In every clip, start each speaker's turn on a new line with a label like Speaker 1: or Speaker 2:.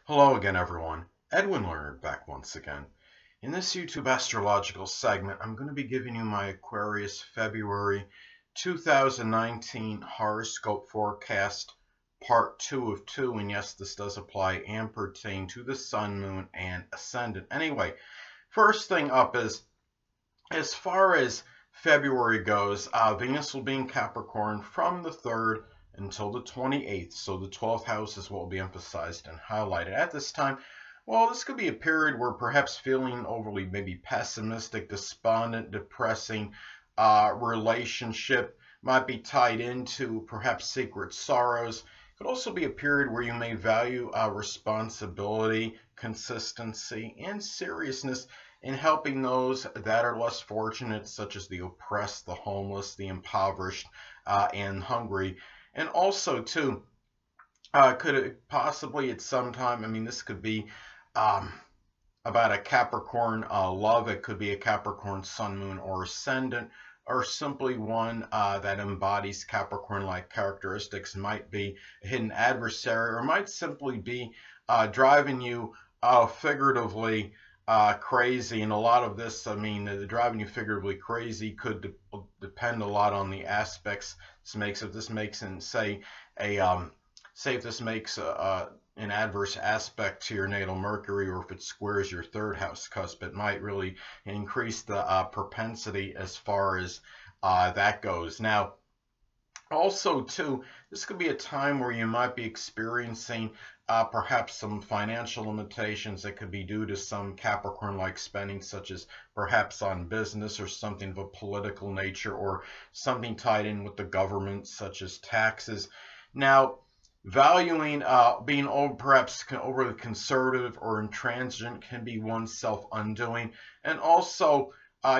Speaker 1: Hello again, everyone. Edwin Learnard back once again. In this YouTube astrological segment, I'm going to be giving you my Aquarius February 2019 horoscope forecast, part 2 of 2. And yes, this does apply and pertain to the sun, moon, and ascendant. Anyway, first thing up is, as far as February goes, Venus will be in Capricorn from the 3rd until the 28th. So the 12th house is what will be emphasized and highlighted at this time. Well, this could be a period where perhaps feeling overly maybe pessimistic, despondent, depressing relationship might be tied into perhaps secret sorrows. It could also be a period where you may value responsibility, consistency, and seriousness in helping those that are less fortunate, such as the oppressed, the homeless, the impoverished, and hungry. And also, too, could it possibly at some time, this could be about a Capricorn love. It could be a Capricorn sun, moon, or ascendant, or simply one that embodies Capricorn-like characteristics. Might be a hidden adversary, or might simply be driving you figuratively crazy. And a lot of this, the driving you figuratively crazy could depend a lot on the aspects this makes. If this makes, and say if this makes an adverse aspect to your natal Mercury, or if it squares your 3rd house cusp, it might really increase the propensity as far as that goes. Now, also, too, this could be a time where you might be experiencing perhaps some financial limitations that could be due to some Capricorn-like spending, such as perhaps on business or something of a political nature, or something tied in with the government, such as taxes. Now, valuing being perhaps overly conservative or intransigent can be one's self-undoing. And also,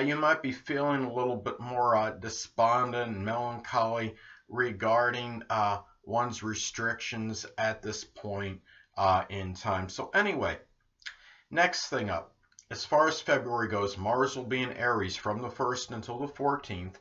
Speaker 1: you might be feeling a little bit more despondent and melancholy regarding one's restrictions at this point in time. So anyway, next thing up, as far as February goes, Mars will be in Aries from the 1st until the 14th.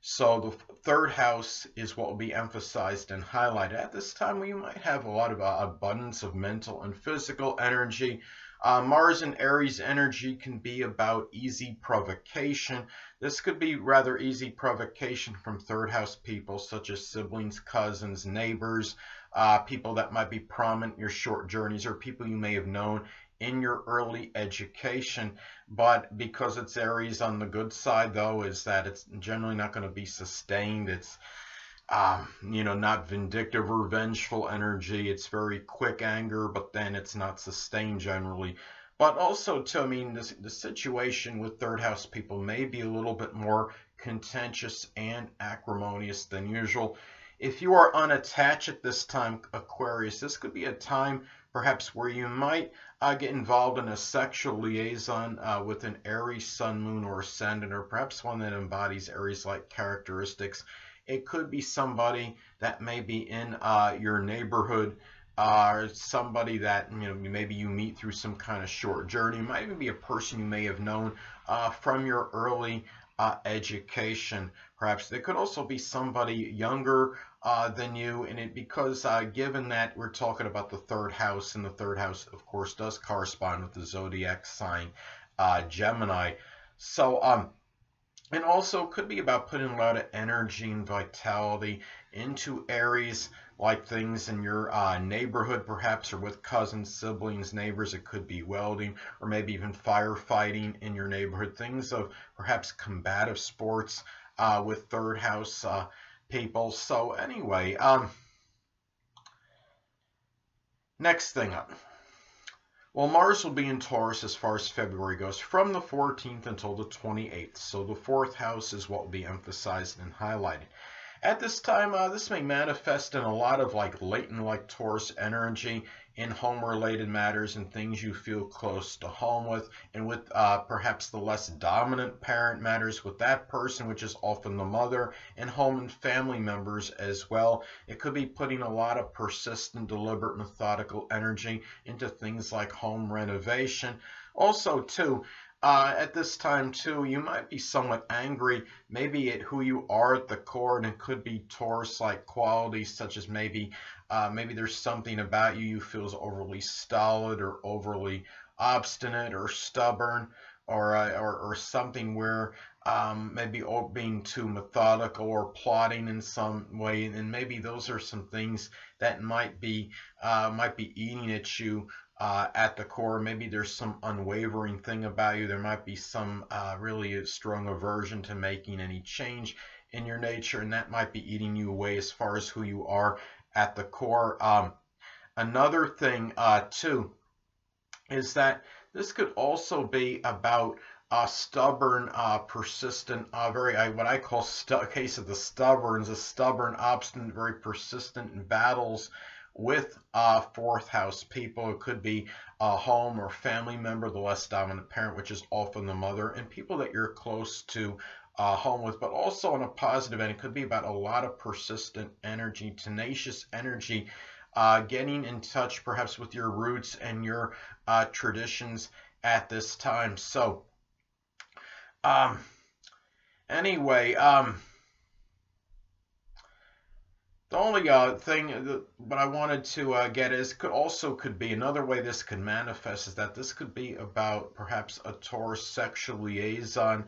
Speaker 1: So the 3rd house is what will be emphasized and highlighted. At this time, we might have a lot of abundance of mental and physical energy. Mars and Aries energy can be about easy provocation. This could be rather easy provocation from 3rd house people, such as siblings, cousins, neighbors, people that might be prominent in your short journeys, or people you may have known in your early education. But because it's Aries, on the good side, though, is that it's generally not going to be sustained. It's not vindictive or vengeful energy. It's very quick anger, but then it's not sustained generally. But also, too, the situation with 3rd house people may be a little bit more contentious and acrimonious than usual. If you are unattached at this time, Aquarius, this could be a time perhaps where you might get involved in a sexual liaison with an Aries sun, moon, or ascendant, or perhaps one that embodies Aries-like characteristics. It could be somebody that may be in your neighborhood, or somebody that maybe you meet through some kind of short journey. It might even be a person you may have known from your early education. Perhaps they could also be somebody younger than you, and because given that we're talking about the 3rd house, and the 3rd house, of course, does correspond with the zodiac sign Gemini. So and also could be about putting a lot of energy and vitality into Aries, like things in your neighborhood, perhaps, or with cousins, siblings, neighbors. It could be welding, or maybe even firefighting in your neighborhood. Things of perhaps combative sports with 3rd house people. So anyway, next thing up. Well, Mars will be in Taurus as far as February goes from the 14th until the 28th. So the 4th house is what will be emphasized and highlighted. At this time, this may manifest in a lot of latent Taurus energy in home-related matters and things you feel close to home with, and with perhaps the less dominant parent matters with that person, which is often the mother, and home and family members as well. It could be putting a lot of persistent, deliberate, methodical energy into things like home renovation. Also, too, at this time, too, you might be somewhat angry, maybe at who you are at the core, and it could be Taurus-like qualities, such as maybe Maybe there's something about you feel is overly stolid or overly obstinate or stubborn, or something where maybe being too methodical or plotting in some way, and maybe those are some things that might be eating at you at the core. Maybe there's some unwavering thing about you. There might be some really strong aversion to making any change in your nature, and that might be eating you away as far as who you are at the core. Another thing too is that this could also be about stubborn, persistent, very what I call case of the stubborns, a stubborn, obstinate, very persistent in battles with fourth house people. It could be a home or family member, the less dominant parent, which is often the mother, and people that you're close to home with. But also on a positive end, it could be about a lot of persistent energy, tenacious energy, getting in touch perhaps with your roots and your traditions at this time. So anyway, the only thing that what I wanted to get is could be another way this could manifest is that this could be about perhaps a Taurus sexual liaison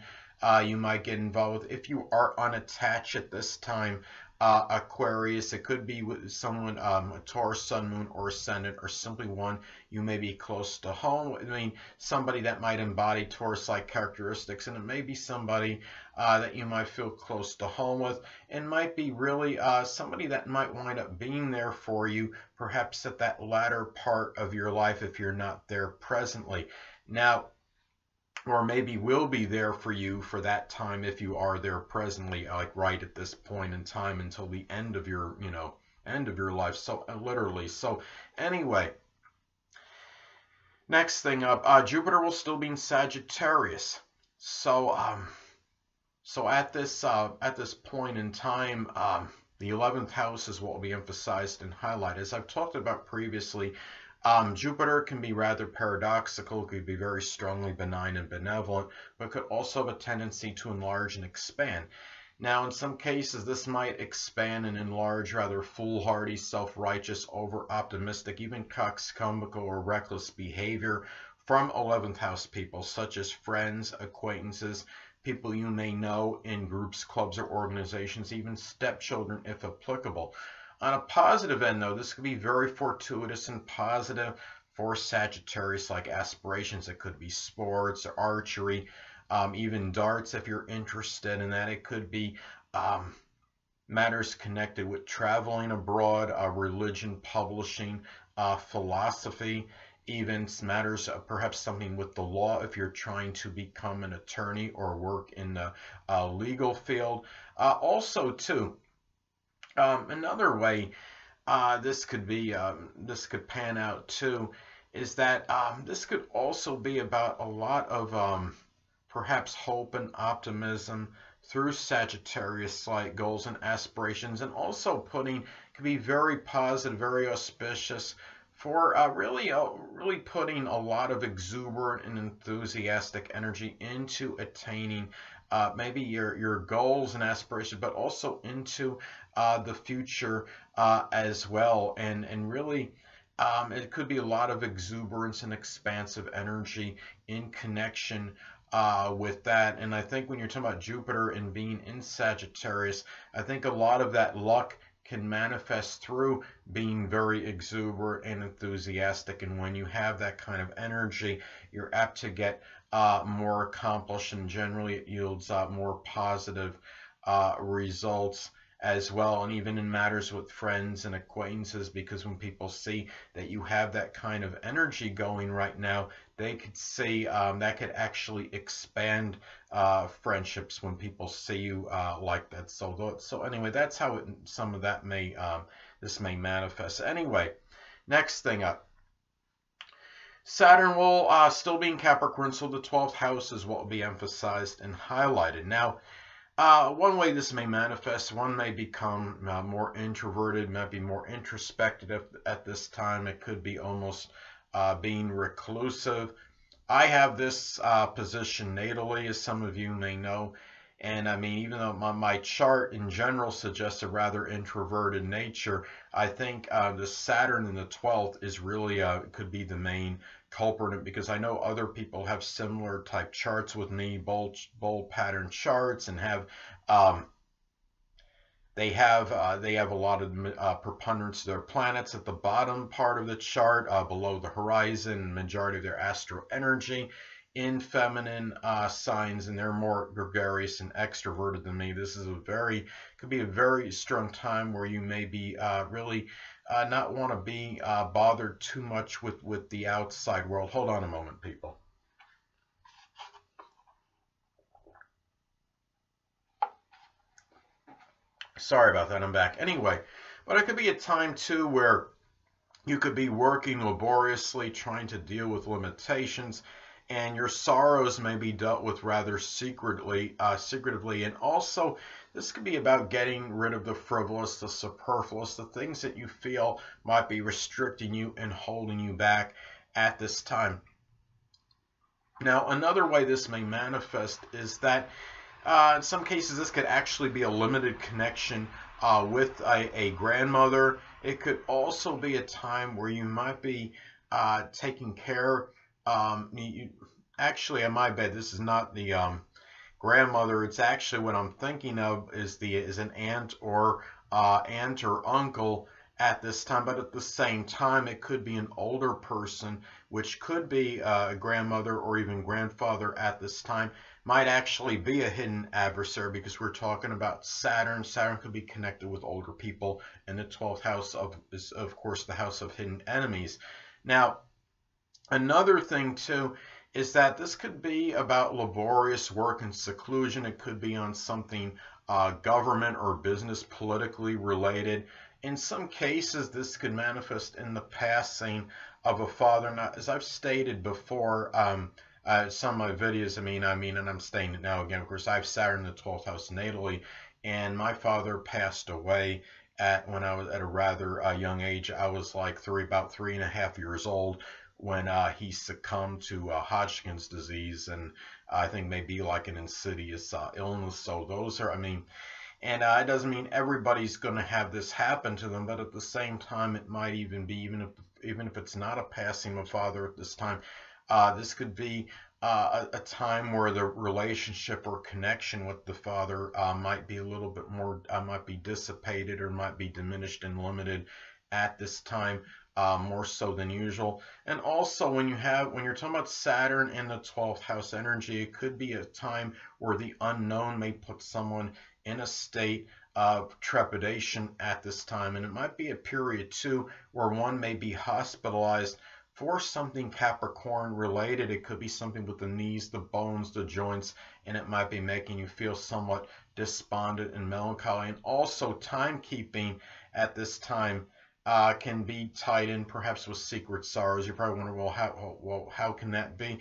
Speaker 1: you might get involved with if you are unattached at this time. Aquarius, it could be with someone, a Taurus, Sun, Moon, or Ascendant, or simply one you may be close to home. I mean, somebody that might embody Taurus-like characteristics, and it may be somebody that you might feel close to home with, and might be really somebody that might wind up being there for you, perhaps at that latter part of your life if you're not there presently. Now, or maybe will be there for you for that time if you are there presently, like right at this point in time until the end of your, end of your life. So literally. So anyway, next thing up, Jupiter will still be in Sagittarius. So so at this point in time, the 11th house is what will be emphasized and highlighted. As I've talked about previously, Jupiter can be rather paradoxical, could be very strongly benign and benevolent, but could also have a tendency to enlarge and expand. Now, in some cases, this might expand and enlarge rather foolhardy, self-righteous, over-optimistic, even coxcombical or reckless behavior from 11th house people, such as friends, acquaintances, people you may know in groups, clubs, or organizations, even stepchildren if applicable. On a positive end, though, this could be very fortuitous and positive for Sagittarius-like aspirations. It could be sports or archery, even darts if you're interested in that. It could be matters connected with traveling abroad, religion, publishing, philosophy, even matters perhaps something with the law if you're trying to become an attorney or work in the legal field. Also, too, another way this could pan out too is that this could also be about a lot of perhaps hope and optimism through Sagittarius-like goals and aspirations, and also could be very positive, very auspicious for really putting a lot of exuberant and enthusiastic energy into attaining maybe your goals and aspirations, but also into the future as well. And really, it could be a lot of exuberance and expansive energy in connection with that. And I think when you're talking about Jupiter and being in Sagittarius, I think a lot of that luck can manifest through being very exuberant and enthusiastic. And when you have that kind of energy, you're apt to get more accomplished, and generally it yields more positive results as well, and even in matters with friends and acquaintances, because when people see that you have that kind of energy going right now, they could see that could actually expand friendships when people see you like that. So anyway, that's how some of that this may manifest. Anyway, next thing up. Saturn will still be in Capricorn, so the 12th house is what will be emphasized and highlighted. Now, one way this may manifest, one may become more introverted, might be more introspective at this time. It could be almost being reclusive. I have this position natally, as some of you may know, And I mean, even though my chart in general suggests a rather introverted nature, I think the Saturn in the 12th is really could be the main culprit, because I know other people have similar type charts with me, bold pattern charts, and have they have a lot of preponderance of their planets at the bottom part of the chart, below the horizon, majority of their astral energy in feminine signs, and they're more gregarious and extroverted than me. This is could be a very strong time where you may be really not want to be bothered too much with the outside world. Hold on a moment, people. Sorry about that, I'm back. Anyway, but it could be a time too where you could be working laboriously, trying to deal with limitations, and your sorrows may be dealt with rather secretly. And also, this could be about getting rid of the frivolous, the superfluous, the things that you feel might be restricting you and holding you back at this time. Now, another way this may manifest is that in some cases, this could actually be a limited connection with a grandmother. It could also be a time where you might be taking care. Actually, on my bed, this is not the grandmother. It's actually what I'm thinking of is an aunt or uncle at this time. But at the same time, it could be an older person, which could be a grandmother or even grandfather at this time. Might actually be a hidden adversary, because we're talking about Saturn. Saturn could be connected with older people, and the 12th house is of course the house of hidden enemies. Now, another thing too is that this could be about laborious work and seclusion. It could be on something government or business politically related. In some cases, this could manifest in the passing of a father. Now, as I've stated before, some of my videos, and I'm saying it now again, of course, I have Saturn in the 12th house natally, and my father passed away when I was at a rather young age. I was like about 3.5 years old when he succumbed to Hodgkin's disease, and I think maybe like an insidious illness. So those are, and it doesn't mean everybody's going to have this happen to them, but at the same time, it might even be, even if it's not a passing of father at this time, this could be a time where the relationship or connection with the father might be a little bit more, might be dissipated or might be diminished and limited at this time, more so than usual. And also, when you're talking about Saturn in the 12th house energy, it could be a time where the unknown may put someone in a state of trepidation at this time. And it might be a period too where one may be hospitalized for something Capricorn related. It could be something with the knees, the bones, the joints, and it might be making you feel somewhat despondent and melancholy. And also, timekeeping at this time can be tied in perhaps with secret sorrows. You're probably wondering, well, how can that be?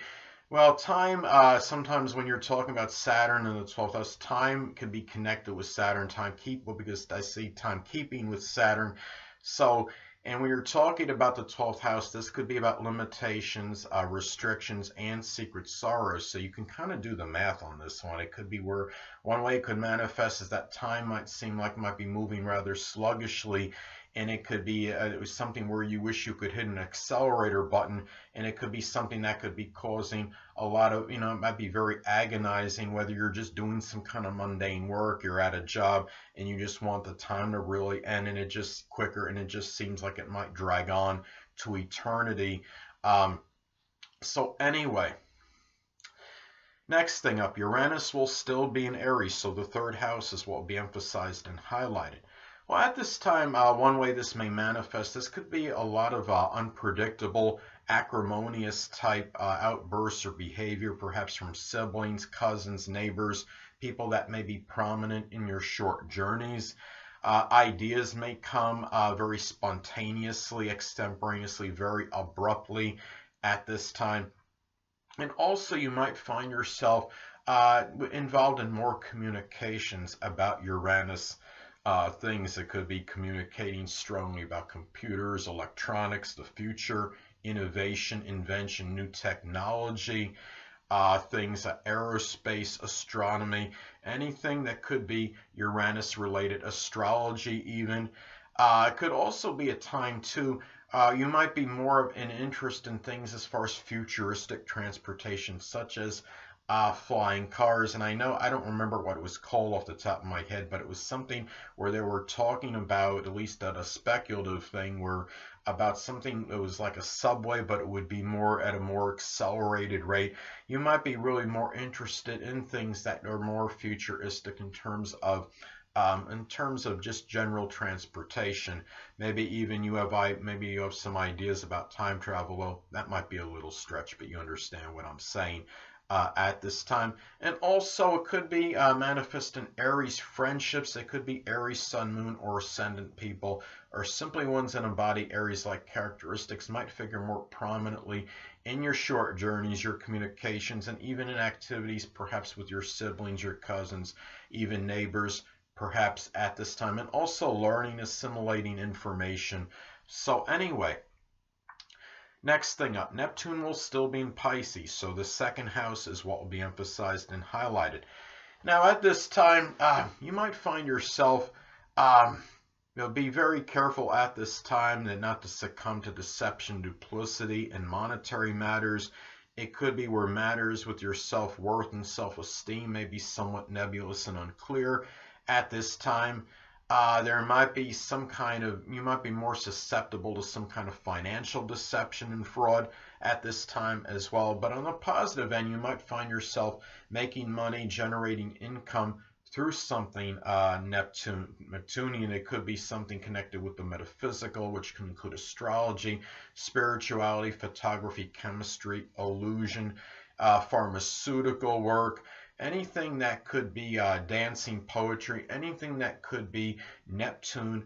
Speaker 1: Well, time, sometimes when you're talking about Saturn in the 12th house, time can be connected with Saturn timekeeping, because I see timekeeping with Saturn. So, and when you're talking about the 12th house, this could be about limitations, restrictions, and secret sorrows. So you can kind of do the math on this one. It could be where one way it could manifest is that time might seem like it might be moving rather sluggishly, and it could be it was something where you wish you could hit an accelerator button, and it could be something that could be causing a lot of, it might be very agonizing, whether you're just doing some kind of mundane work, you're at a job, and you just want the time to really end, and it just quicker, and it just seems like it might drag on to eternity. So anyway, next thing up, Uranus will still be in Aries, so the 3rd house is what will be emphasized and highlighted. Well, at this time, one way this may manifest, this could be a lot of unpredictable, acrimonious type outbursts or behavior, perhaps from siblings, cousins, neighbors, people that may be prominent in your short journeys. Ideas may come very spontaneously, extemporaneously, very abruptly at this time. And also, you might find yourself involved in more communications about Uranus. Things that could be communicating strongly about computers, electronics, the future, innovation, invention, new technology. things, aerospace, astronomy, anything that could be Uranus related, astrology even. It could also be a time too, you might be more of an interest in things as far as futuristic transportation, such as flying cars. And I know, I don't remember what it was called off the top of my head, but it was something where they were talking about, at least at a speculative thing, where about something that was like a subway, but it would be more at a more accelerated rate. You might be really more interested in things that are more futuristic in terms of just general transportation. Maybe even maybe you have some ideas about time travel. Well, that might be a little stretch, but you understand what I'm saying. At this time. And also it could be manifest in Aries friendships. It could be Aries sun, moon, or ascendant people, or simply ones that embody Aries-like characteristics might figure more prominently in your short journeys, your communications, and even in activities perhaps with your siblings, your cousins, even neighbors, perhaps at this time. And also learning, assimilating information. So anyway, next thing up, Neptune will still be in Pisces, so the second house is what will be emphasized and highlighted. Now at this time, you might find yourself, be very careful at this time that not to succumb to deception, duplicity, and monetary matters. It could be where matters with your self-worth and self-esteem may be somewhat nebulous and unclear at this time. There might be you might be more susceptible to some kind of financial deception and fraud at this time as well. But on the positive end, you might find yourself making money, generating income through something Neptunian. It could be something connected with the metaphysical, which can include astrology, spirituality, photography, chemistry, illusion, pharmaceutical work. Anything that could be dancing, poetry, anything that could be Neptune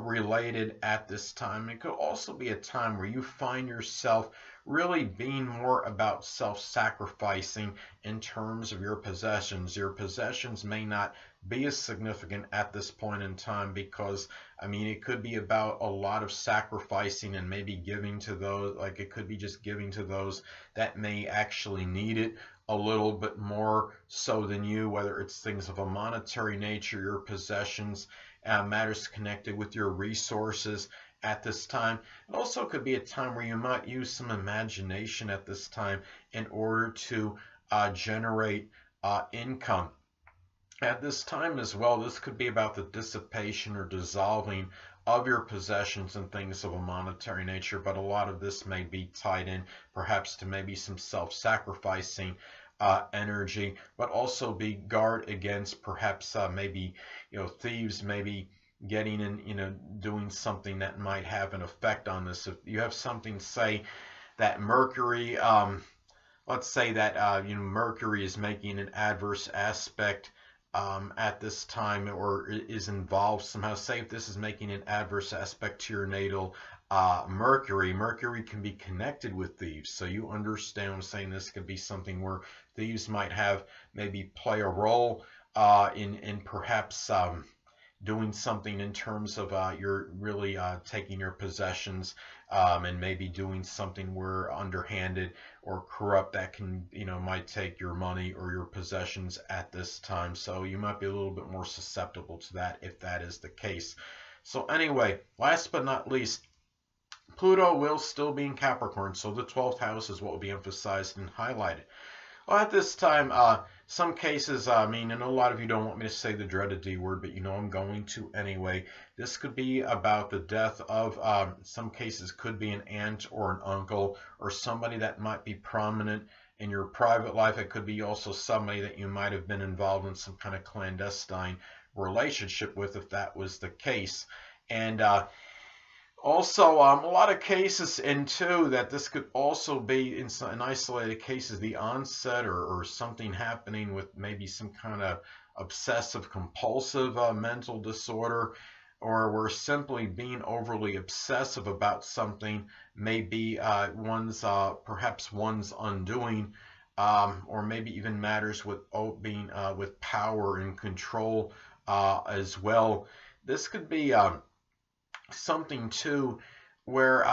Speaker 1: related at this time. It could also be a time where you find yourself really being more about self-sacrificing in terms of your possessions. Your possessions may not be as significant at this point in time because, it could be about a lot of sacrificing and maybe giving to those, like it could be just giving to those that may actually need it a little bit more so than you, whether it's things of a monetary nature, your possessions, matters connected with your resources at this time. It also could be a time where you might use some imagination at this time in order to generate income. At this time as well, this could be about the dissipation or dissolving of your possessions and things of a monetary nature, but a lot of this may be tied in perhaps to maybe some self-sacrificing energy, but also be guard against perhaps maybe thieves maybe getting in, doing something that might have an effect on this. If you have something, say that Mercury, let's say that Mercury is making an adverse aspect at this time, or is involved somehow. Say if this is making an adverse aspect to your natal Mercury can be connected with thieves. So you understand what I'm saying. This could be something where thieves might maybe play a role in perhaps doing something in terms of you're really taking your possessions and maybe doing something where underhanded or corrupt that can, might take your money or your possessions at this time. So you might be a little bit more susceptible to that if that is the case. So anyway, last but not least, Pluto will still be in Capricorn, so the 12th house is what will be emphasized and highlighted. Well, at this time, some cases, and a lot of you don't want me to say the dreaded D word, but I'm going to anyway. This could be about the death of, some cases could be an aunt or an uncle or somebody that might be prominent in your private life. It could be also somebody that you might have been involved in some kind of clandestine relationship with, if that was the case. And also, a lot of cases, and too, that this could also be in isolated cases, the onset or something happening with maybe some kind of obsessive compulsive mental disorder, or where simply being overly obsessive about something may be perhaps one's undoing, or maybe even matters with being with power and control as well. This could be something too where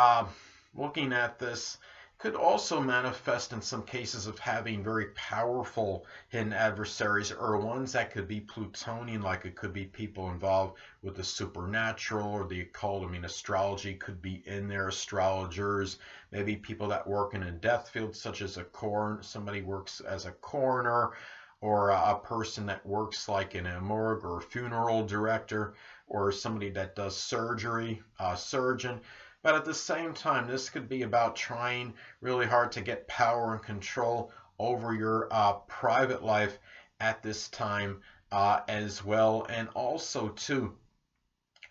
Speaker 1: looking at this could also manifest in some cases of having very powerful hidden adversaries, or ones that could be Plutonian, like it could be people involved with the supernatural or the occult. I mean, astrology could be in there, astrologers, maybe people that work in a death field, such as somebody works as a coroner, or a person that works like in a morgue, or a funeral director, or somebody that does surgery, a surgeon. But at the same time, this could be about trying really hard to get power and control over your private life at this time as well. And also, too,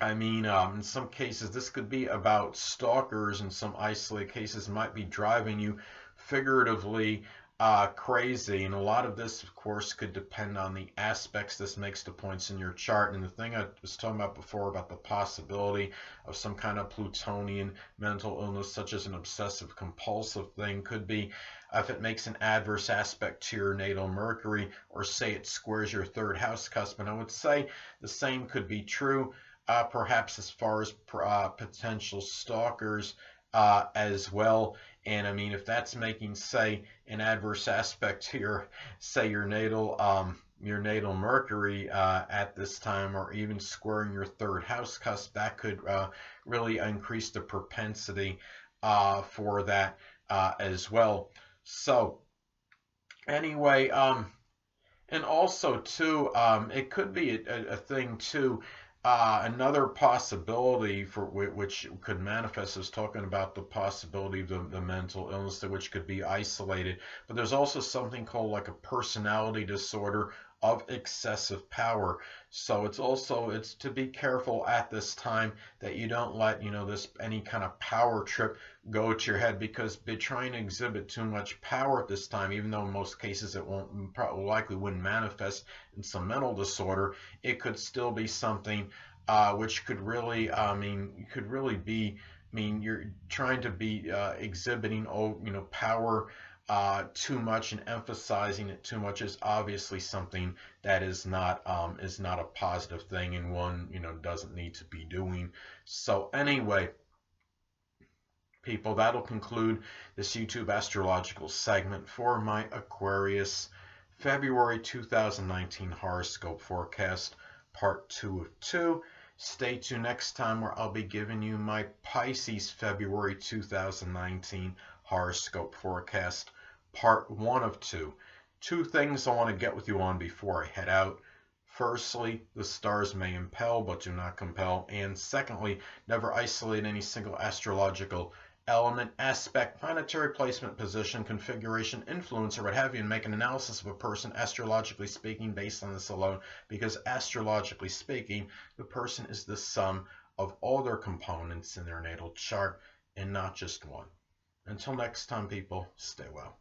Speaker 1: I mean, in some cases, this could be about stalkers. In some isolated cases, might be driving you figuratively crazy. And a lot of this, of course, could depend on the aspects this makes to points in your chart. And the thing I was talking about before about the possibility of some kind of Plutonian mental illness, such as an obsessive compulsive thing, could be if it makes an adverse aspect to your natal Mercury, or say it squares your third house cusp. And I would say the same could be true, perhaps as far as potential stalkers as well. And I mean, if that's making, say, an adverse aspect to your, say, your natal Mercury at this time, or even squaring your third house cusp, that could really increase the propensity for that as well. So anyway, and also too, it could be a thing too. Another possibility for which could manifest is talking about the possibility of the mental illness, which could be isolated. But there's also something called like a personality disorder of excessive power. So it's to be careful at this time that you don't let, this any kind of power trip go to your head, because they're trying to exhibit too much power at this time, even though in most cases it likely wouldn't manifest in some mental disorder. It could still be something which could really, you're trying to be exhibiting, power too much, and emphasizing it too much is obviously something that is not a positive thing, and one doesn't need to be doing. So anyway, people, that'll conclude this YouTube astrological segment for my Aquarius February 2019 horoscope forecast, part 2 of 2. Stay tuned next time, where I'll be giving you my Pisces February 2019 horoscope forecast, part 1 of 2. Two things I want to get with you on before I head out. Firstly, the stars may impel but do not compel. And secondly, never isolate any single astrological element, aspect, planetary placement, position, configuration, influence, or what have you, and make an analysis of a person astrologically speaking based on this alone, because astrologically speaking, the person is the sum of all their components in their natal chart and not just one. Until next time, people, stay well.